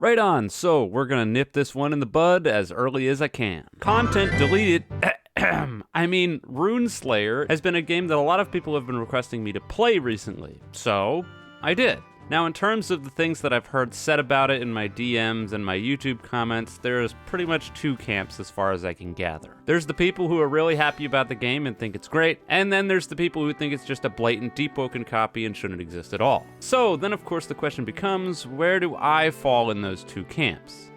Right on, so we're gonna nip this one in the bud as early as I can. Content deleted. I mean, Rune Slayer has been a game that a lot of people have been requesting me to play recently, so I did. Now, in terms of the things that I've heard said about it in my DMs and my YouTube comments, there's pretty much two camps as far as I can gather. There's the people who are really happy about the game and think it's great, and then there's the people who think it's just a blatant Deepwoken copy and shouldn't exist at all. So then of course the question becomes, where do I fall in those two camps?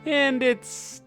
And it's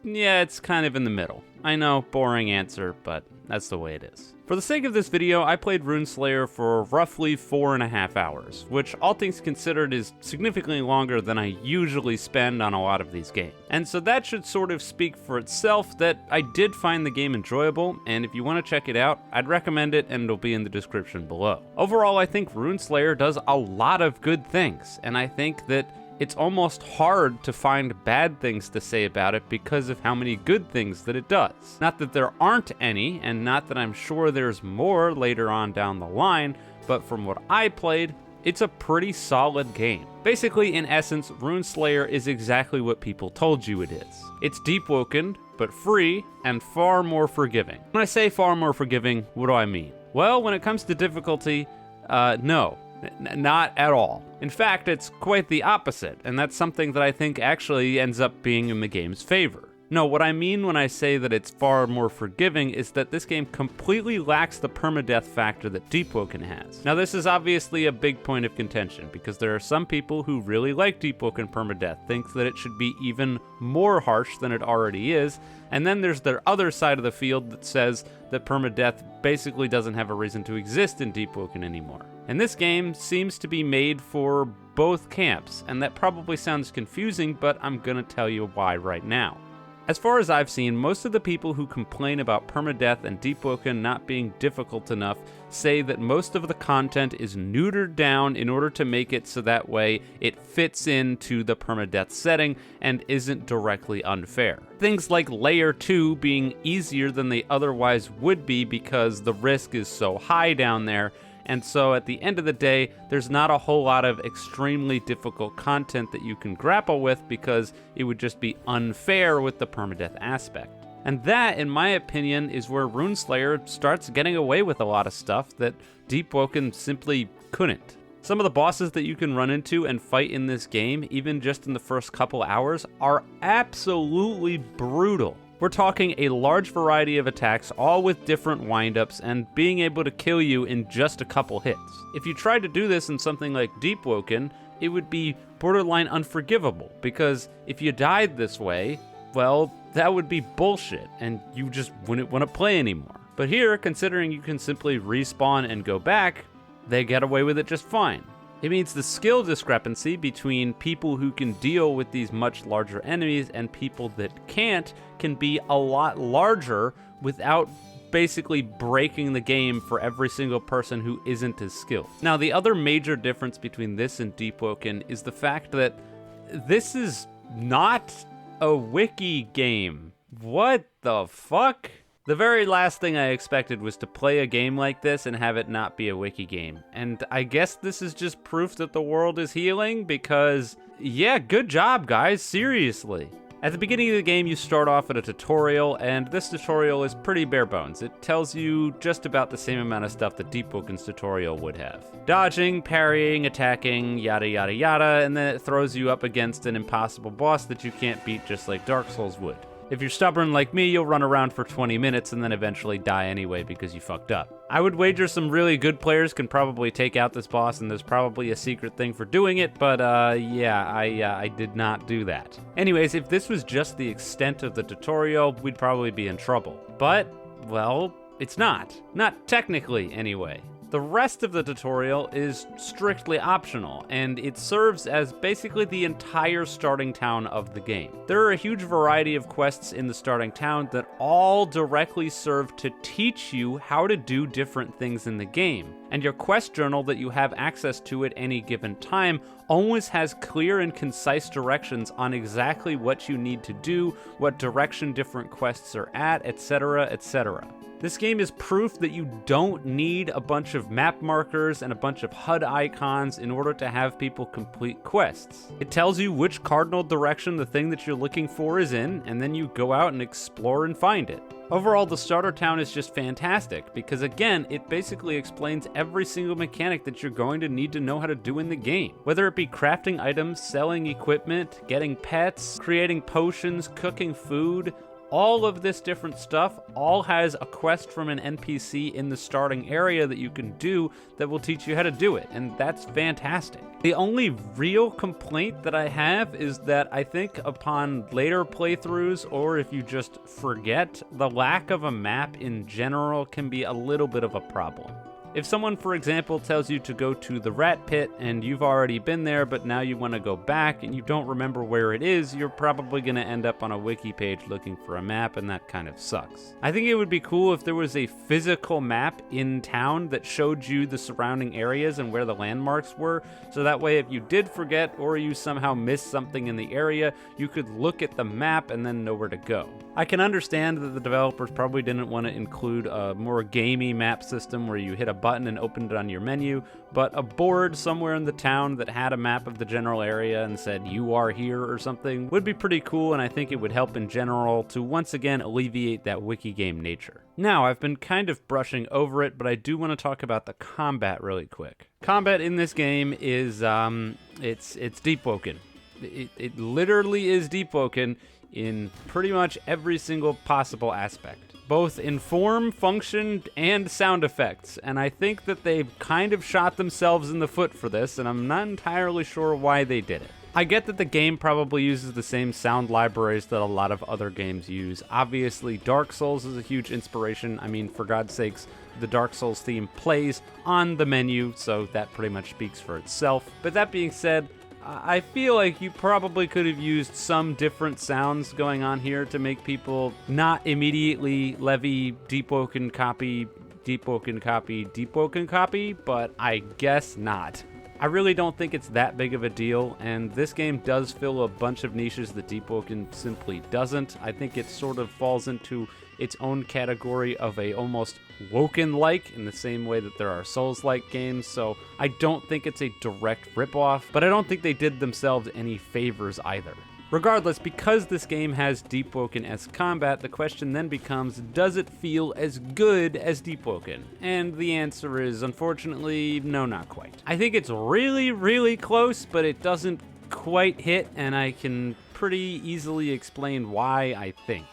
kind of in the middle. I know, boring answer, but that's the way it is. For the sake of this video, I played Rune Slayer for roughly 4.5 hours, which all things considered is significantly longer than I usually spend on a lot of these games. And so that should sort of speak for itself that I did find the game enjoyable, and if you want to check it out, I'd recommend it and it'll be in the description below. Overall, I think Rune Slayer does a lot of good things, and I think that it's almost hard to find bad things to say about it because of how many good things that it does. Not that there aren't any, and not that I'm sure there's more later on down the line, but from what I played, it's a pretty solid game. Basically, in essence, Rune Slayer is exactly what people told you it is. It's Deepwoken, but free, and far more forgiving. When I say far more forgiving, what do I mean? Well, when it comes to difficulty, no. Not at all. In fact, it's quite the opposite, and that's something that I think actually ends up being in the game's favor. No, what I mean when I say that it's far more forgiving is that this game completely lacks the permadeath factor that Deepwoken has. Now, this is obviously a big point of contention, because there are some people who really like Deepwoken permadeath, think that it should be even more harsh than it already is, and then there's the other side of the field that says that permadeath basically doesn't have a reason to exist in Deepwoken anymore. And this game seems to be made for both camps, and that probably sounds confusing, but I'm gonna tell you why right now. As far as I've seen, most of the people who complain about permadeath and Deepwoken not being difficult enough say that most of the content is neutered down in order to make it so that way it fits into the permadeath setting and isn't directly unfair. Things like Layer 2 being easier than they otherwise would be because the risk is so high down there, and so at the end of the day, there's not a whole lot of extremely difficult content that you can grapple with because it would just be unfair with the permadeath aspect. And that, in my opinion, is where Rune Slayer starts getting away with a lot of stuff that Deepwoken simply couldn't. Some of the bosses that you can run into and fight in this game, even just in the first couple hours, are absolutely brutal. We're talking a large variety of attacks, all with different windups, and being able to kill you in just a couple hits. If you tried to do this in something like Deepwoken, it would be borderline unforgivable, because if you died this way, well, that would be bullshit, and you just wouldn't want to play anymore. But here, considering you can simply respawn and go back, they get away with it just fine. It means the skill discrepancy between people who can deal with these much larger enemies and people that can't can be a lot larger without basically breaking the game for every single person who isn't as skilled. Now, the other major difference between this and Deepwoken is the fact that this is not a wiki game. What the fuck? The very last thing I expected was to play a game like this and have it not be a wiki game. And I guess this is just proof that the world is healing because, yeah, good job, guys, seriously. At the beginning of the game, you start off at a tutorial, and this tutorial is pretty bare bones. It tells you just about the same amount of stuff that Deepwoken's tutorial would have. Dodging, parrying, attacking, yada yada yada, and then it throws you up against an impossible boss that you can't beat just like Dark Souls would. If you're stubborn like me, you'll run around for 20 minutes and then eventually die anyway because you fucked up. I would wager some really good players can probably take out this boss, and there's probably a secret thing for doing it, but yeah, I did not do that. Anyways, if this was just the extent of the tutorial, we'd probably be in trouble. But, well, it's not. Not technically, anyway. The rest of the tutorial is strictly optional, and it serves as basically the entire starting town of the game. There are a huge variety of quests in the starting town that all directly serve to teach you how to do different things in the game. And your quest journal that you have access to at any given time always has clear and concise directions on exactly what you need to do, what direction different quests are at, etc., etc. This game is proof that you don't need a bunch of map markers and a bunch of HUD icons in order to have people complete quests. It tells you which cardinal direction the thing that you're looking for is in, and then you go out and explore and find it. Overall, the starter town is just fantastic because, again, it basically explains every single mechanic that you're going to need to know how to do in the game. Whether it be crafting items, selling equipment, getting pets, creating potions, cooking food, all of this different stuff all has a quest from an NPC in the starting area that you can do that will teach you how to do it, and that's fantastic. The only real complaint that I have is that I think upon later playthroughs, or if you just forget, the lack of a map in general can be a little bit of a problem. If someone, for example, tells you to go to the rat pit and you've already been there, but now you want to go back and you don't remember where it is, you're probably going to end up on a wiki page looking for a map, and that kind of sucks. I think it would be cool if there was a physical map in town that showed you the surrounding areas and where the landmarks were, so that way if you did forget or you somehow missed something in the area, you could look at the map and then know where to go. I can understand that the developers probably didn't want to include a more gamey map system where you hit a button and opened it on your menu, but a board somewhere in the town that had a map of the general area and said you are here or something would be pretty cool, and I think it would help in general to once again alleviate that wiki game nature. Now, I've been kind of brushing over it, but I do want to talk about the combat really quick. Combat in this game is it's deep woken. It literally is deep woken in pretty much every single possible aspect, both in form, function, and sound effects. And I think that they've kind of shot themselves in the foot for this, and I'm not entirely sure why they did it. I get that the game probably uses the same sound libraries that a lot of other games use. Obviously, Dark Souls is a huge inspiration. I mean, for God's sakes, the Dark Souls theme plays on the menu, so that pretty much speaks for itself. But that being said, I feel like you probably could have used some different sounds going on here to make people not immediately levy deep woken copy, but I guess not. I really don't think it's that big of a deal, and this game does fill a bunch of niches that Deep Woken simply doesn't. I think it sort of falls into its own category of a almost Woken-like, in the same way that there are Souls-like games, so I don't think it's a direct ripoff, but I don't think they did themselves any favors either. Regardless, because this game has Deep Woken-esque combat, the question then becomes, does it feel as good as Deep Woken? And the answer is, unfortunately, no, not quite. I think it's really, really close, but it doesn't quite hit, and I can pretty easily explain why, I think.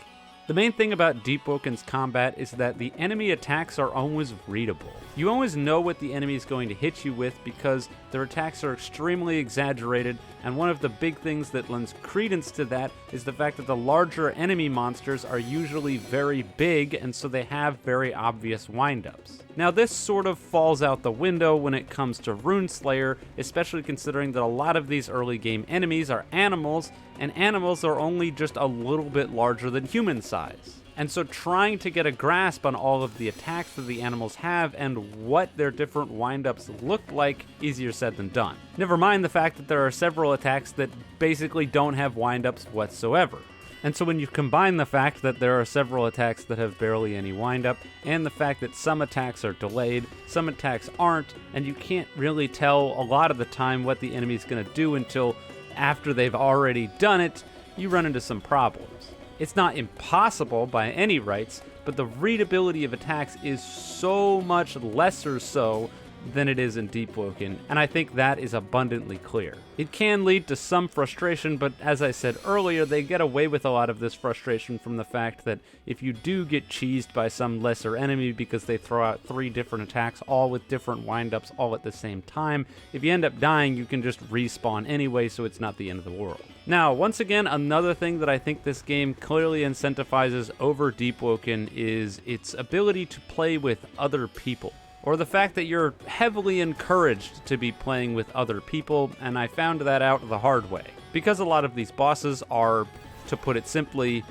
The main thing about Deep Woken's combat is that the enemy attacks are always readable. You always know what the enemy is going to hit you with because their attacks are extremely exaggerated, and one of the big things that lends credence to that is the fact that the larger enemy monsters are usually very big, and so they have very obvious windups. Now, this sort of falls out the window when it comes to Rune Slayer, especially considering that a lot of these early game enemies are animals, and animals are only just a little bit larger than human size. And so trying to get a grasp on all of the attacks that the animals have and what their different windups look like, easier said than done. Never mind the fact that there are several attacks that basically don't have windups whatsoever. And so when you combine the fact that there are several attacks that have barely any windup, and the fact that some attacks are delayed, some attacks aren't, and you can't really tell a lot of the time what the enemy's going to do until after they've already done it, you run into some problems. It's not impossible by any rights, but the readability of attacks is so much lesser so than it is in Deep Woken, and I think that is abundantly clear. It can lead to some frustration, but as I said earlier, they get away with a lot of this frustration from the fact that if you do get cheesed by some lesser enemy because they throw out 3 different attacks, all with different windups, all at the same time, if you end up dying, you can just respawn anyway, so it's not the end of the world. Now, once again, another thing that I think this game clearly incentivizes over Deep Woken is its ability to play with other people, or the fact that you're heavily encouraged to be playing with other people, and I found that out the hard way. Because a lot of these bosses are, to put it simply,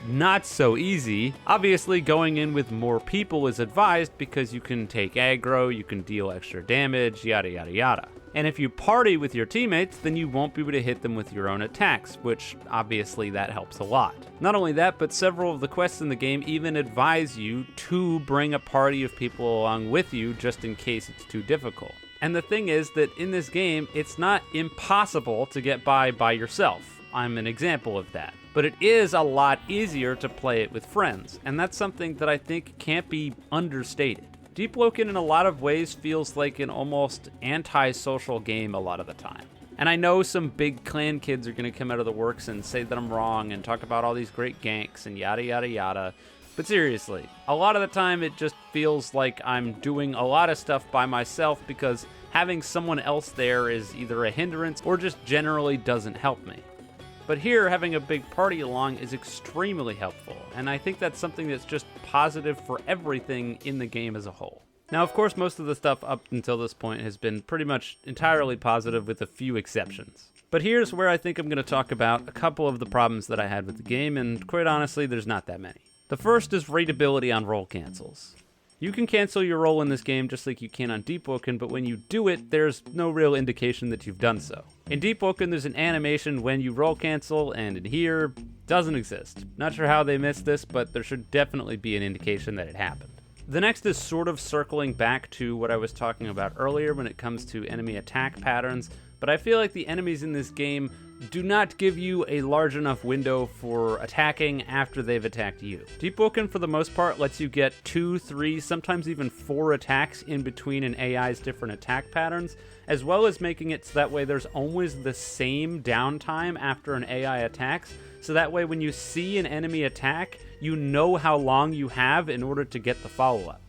not so easy. Obviously, going in with more people is advised because you can take aggro, you can deal extra damage, yada yada yada. And if you party with your teammates, then you won't be able to hit them with your own attacks, which obviously that helps a lot. Not only that, but several of the quests in the game even advise you to bring a party of people along with you just in case it's too difficult. And the thing is that in this game, it's not impossible to get by yourself. I'm an example of that. But it is a lot easier to play it with friends, and that's something that I think can't be understated. Deep Woken in a lot of ways feels like an almost anti-social game a lot of the time. And I know some big clan kids are going to come out of the works and say that I'm wrong and talk about all these great ganks and yada yada yada. But seriously, a lot of the time it just feels like I'm doing a lot of stuff by myself because having someone else there is either a hindrance or just generally doesn't help me. But here, having a big party along is extremely helpful, and I think that's something that's just positive for everything in the game as a whole. Now, of course, most of the stuff up until this point has been pretty much entirely positive with a few exceptions. But here's where I think I'm going to talk about a couple of the problems that I had with the game, and quite honestly, there's not that many. The first is rateability on roll cancels. You can cancel your roll in this game just like you can on Deep Woken, but when you do it, there's no real indication that you've done so. In Deep Woken, there's an animation when you roll cancel, and in here, doesn't exist. Not sure how they missed this, but there should definitely be an indication that it happened. The next is sort of circling back to what I was talking about earlier when it comes to enemy attack patterns, but I feel like the enemies in this game do not give you a large enough window for attacking after they've attacked you. Deep Woken, for the most part, lets you get 2, 3, sometimes even 4 attacks in between an AI's different attack patterns, as well as making it so that way there's always the same downtime after an AI attacks, so that way when you see an enemy attack, you know how long you have in order to get the follow-up.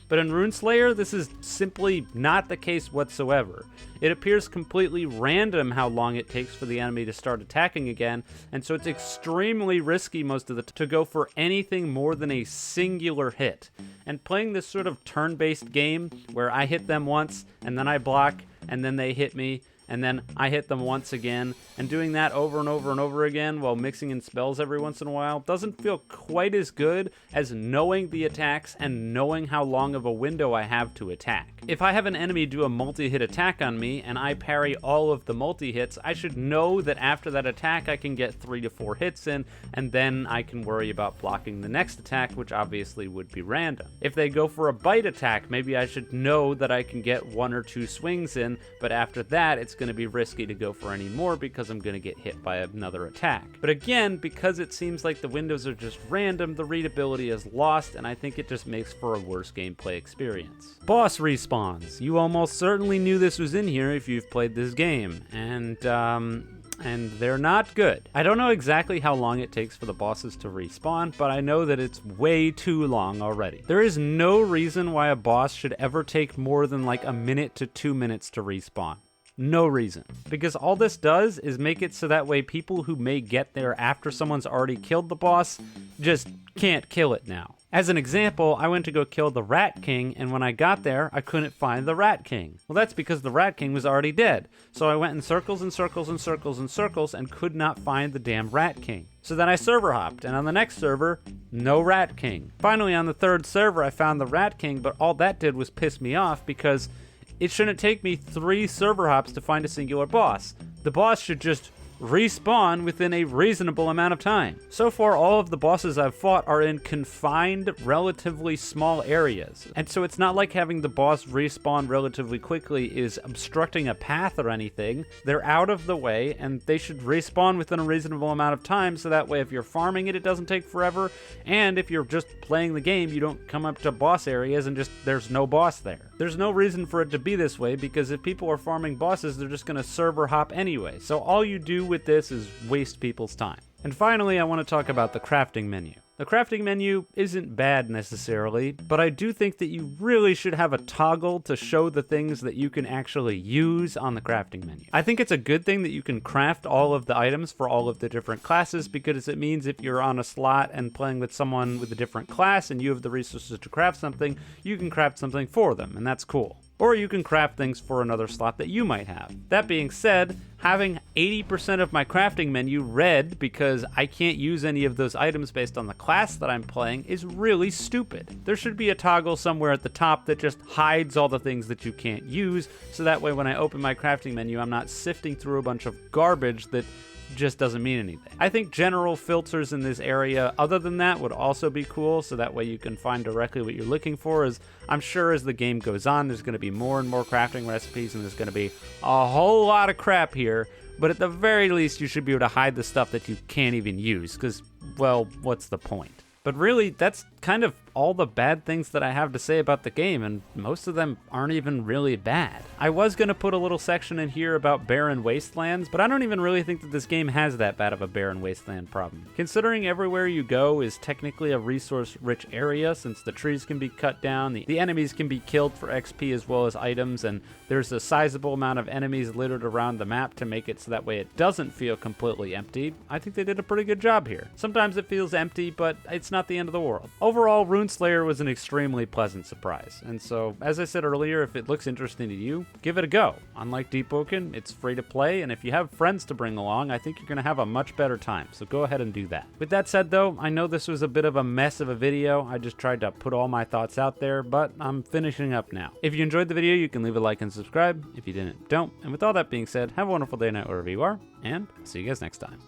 But in Runeslayer, this is simply not the case whatsoever. It appears completely random how long it takes for the enemy to start attacking again, and so it's extremely risky most of the time to go for anything more than a singular hit. And playing this sort of turn-based game where I hit them once, and then I block, and then they hit me, and then I hit them once again, and doing that over and over and over again while mixing in spells every once in a while doesn't feel quite as good as knowing the attacks and knowing how long of a window I have to attack. If I have an enemy do a multi-hit attack on me and I parry all of the multi-hits, I should know that after that attack I can get 3 to 4 hits in, and then I can worry about blocking the next attack, which obviously would be random. If they go for a bite attack, maybe I should know that I can get 1 or 2 swings in, but after that it's going to be risky to go for any more because I'm going to get hit by another attack. But again, because it seems like the windows are just random, the readability is lost, and I think it just makes for a worse gameplay experience. Boss respawns. You almost certainly knew this was in here if you've played this game, and they're not good. I don't know exactly how long it takes for the bosses to respawn, but I know that it's way too long already. There is no reason why a boss should ever take more than like a minute to 2 minutes to respawn. No reason. Because all this does is make it so that way people who may get there after someone's already killed the boss just can't kill it now. As an example, I went to go kill the Rat King, and when I got there, I couldn't find the Rat King. Well, that's because the Rat King was already dead. So I went in circles and circles and circles and circles and could not find the damn Rat King. So then I server hopped, and on the next server, no Rat King. Finally, on the third server, I found the Rat King, but all that did was piss me off because it shouldn't take me 3 server hops to find a singular boss. The boss should just respawn within a reasonable amount of time. So far, all of the bosses I've fought are in confined, relatively small areas. And so it's not like having the boss respawn relatively quickly is obstructing a path or anything. They're out of the way, and they should respawn within a reasonable amount of time, so that way if you're farming it, it doesn't take forever, and if you're just playing the game, you don't come up to boss areas and just there's no boss there. There's no reason for it to be this way, because if people are farming bosses, they're just going to server hop anyway. So all you do with this is waste people's time. And finally, I want to talk about the crafting menu. The crafting menu isn't bad necessarily, but I do think that you really should have a toggle to show the things that you can actually use on the crafting menu. I think it's a good thing that you can craft all of the items for all of the different classes, because it means if you're on a slot and playing with someone with a different class and you have the resources to craft something, you can craft something for them, and that's cool. or you can craft things for another slot that you might have. That being said, having 80% of my crafting menu red because I can't use any of those items based on the class that I'm playing is really stupid. There should be a toggle somewhere at the top that just hides all the things that you can't use, so that way when I open my crafting menu, I'm not sifting through a bunch of garbage that just doesn't mean anything. I think general filters in this area other than that would also be cool, so that way you can find directly what you're looking for. As I'm sure as the game goes on, there's going to be more and more crafting recipes, and there's going to be a whole lot of crap here, but at the very least you should be able to hide the stuff that you can't even use, because, well, what's the point? But really, that's kind of all the bad things that I have to say about the game, and most of them aren't even really bad. I was going to put a little section in here about barren wastelands, but I don't even really think that this game has that bad of a barren wasteland problem. Considering everywhere you go is technically a resource-rich area, since the trees can be cut down, the enemies can be killed for XP as well as items, and there's a sizable amount of enemies littered around the map to make it so that way it doesn't feel completely empty. I think they did a pretty good job here. Sometimes it feels empty, but it's not the end of the world. Overall, Runeslayer was an extremely pleasant surprise, and so, as I said earlier, if it looks interesting to you, give it a go. Unlike Deepwoken, it's free to play, and if you have friends to bring along, I think you're going to have a much better time, so go ahead and do that. With that said though, I know this was a bit of a mess of a video. I just tried to put all my thoughts out there, but I'm finishing up now. If you enjoyed the video, you can leave a like and subscribe. If you didn't, don't. And with all that being said, have a wonderful day, night, wherever you are, and I'll see you guys next time.